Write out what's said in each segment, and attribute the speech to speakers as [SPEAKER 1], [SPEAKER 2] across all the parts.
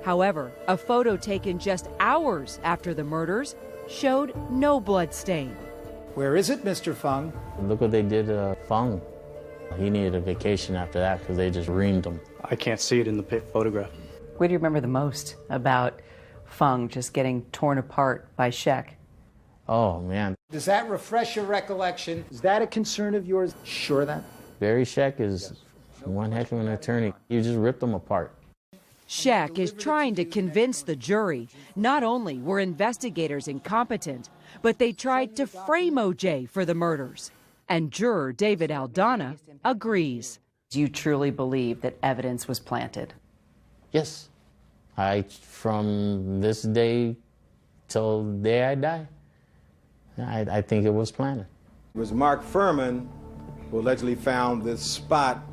[SPEAKER 1] However, a photo taken just hours after the murders showed no blood stain.
[SPEAKER 2] Where is it, Mr. Fung?
[SPEAKER 3] Look what they did to Fung. He needed a vacation after that because they just reamed him.
[SPEAKER 4] I can't see it in the photograph.
[SPEAKER 5] What do you remember the most about Fung just getting torn apart by Sheck?
[SPEAKER 3] Oh, man.
[SPEAKER 2] Does that refresh your recollection? Is that a concern of yours? Sure of that?
[SPEAKER 3] Barry Sheck is one heck of an attorney. You just ripped them apart.
[SPEAKER 1] Sheck is trying to convince the jury not only were investigators incompetent, but they tried to frame O.J. for the murders. And juror David Aldana agrees.
[SPEAKER 5] Do you truly believe that evidence was planted?
[SPEAKER 3] Yes. From this day till the day I die, I think it was planted.
[SPEAKER 6] It was Mark Furman who allegedly found this spot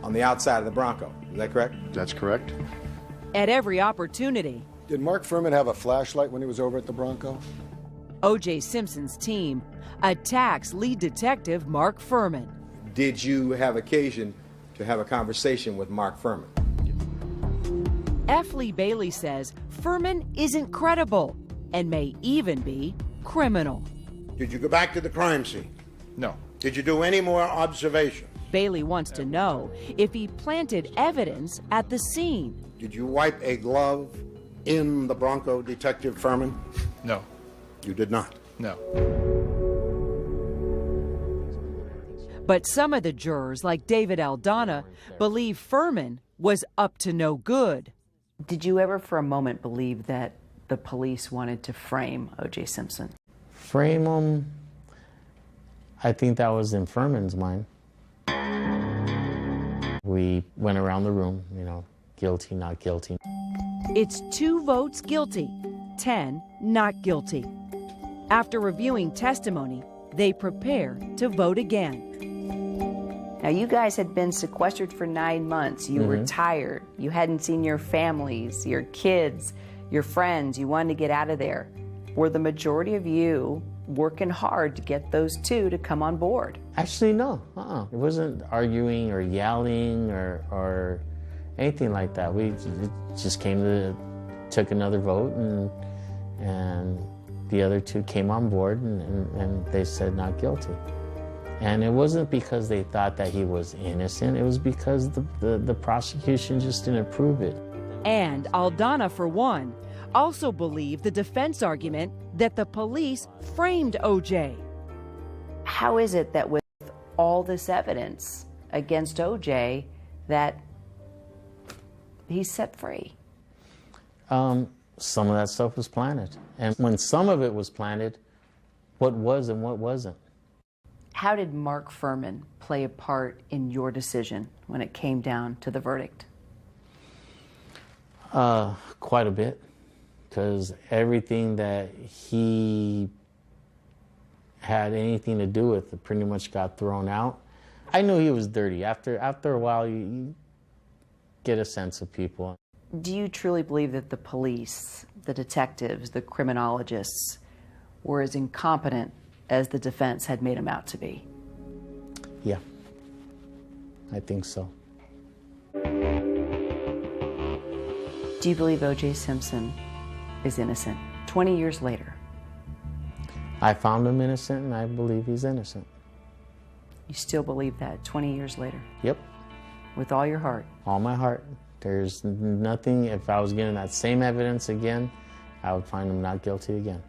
[SPEAKER 6] on the outside of the Bronco. Is that correct?
[SPEAKER 7] That's correct.
[SPEAKER 1] At every opportunity,
[SPEAKER 7] Did Mark Furman have a flashlight when he was over at the Bronco?
[SPEAKER 1] O.J. Simpson's team attacks lead detective Mark Furman.
[SPEAKER 6] Did you have occasion to have a conversation with Mark Furman?
[SPEAKER 1] F. Lee Bailey says Furman isn't credible and may even be criminal.
[SPEAKER 8] Did you go back to the crime scene?
[SPEAKER 7] No.
[SPEAKER 8] Did you do any more observations?
[SPEAKER 1] Bailey wants to know if he planted evidence at the scene.
[SPEAKER 8] Did you wipe a glove in the Bronco, Detective Furman?
[SPEAKER 7] No.
[SPEAKER 8] You did not?
[SPEAKER 7] No.
[SPEAKER 1] But some of the jurors, like David Aldana, believe Furman was up to no good.
[SPEAKER 5] Did you ever for a moment believe that the police wanted to frame O.J. Simpson?
[SPEAKER 3] Frame him, I think that was in Furman's mind. We went around the room, guilty, not guilty.
[SPEAKER 1] It's 2 votes guilty, 10 not guilty. After reviewing testimony, they prepare to vote again.
[SPEAKER 5] Now, you guys had been sequestered for 9 months. You were tired. You hadn't seen your families, your kids, your friends. You wanted to get out of there. Were the majority of you working hard to get those 2 to come on board?
[SPEAKER 3] Actually, no. It wasn't arguing or yelling or anything like that. We just took another vote, and the other 2 came on board, and they said not guilty. And it wasn't because they thought that he was innocent. It was because the prosecution just didn't prove it.
[SPEAKER 1] And Aldana, for one, also believed the defense argument that the police framed O.J.
[SPEAKER 5] How is it that with all this evidence against O.J. that he's set free?
[SPEAKER 3] Some of that stuff was planted. And when some of it was planted, what was and what wasn't?
[SPEAKER 5] How did Mark Furman play a part in your decision when it came down to the verdict?
[SPEAKER 3] Quite a bit, because everything that he had anything to do with pretty much got thrown out. I knew he was dirty. After a while, you get a sense of people.
[SPEAKER 5] Do you truly believe that the police, the detectives, the criminologists were as incompetent as the defense had made them out to be?
[SPEAKER 3] Yeah, I think so.
[SPEAKER 5] Do you believe O.J. Simpson is innocent 20 years later?
[SPEAKER 3] I found him innocent, and I believe he's innocent.
[SPEAKER 5] You still believe that 20 years later?
[SPEAKER 3] Yep.
[SPEAKER 5] With all your heart?
[SPEAKER 3] All my heart. There's nothing, if I was getting that same evidence again, I would find him not guilty again.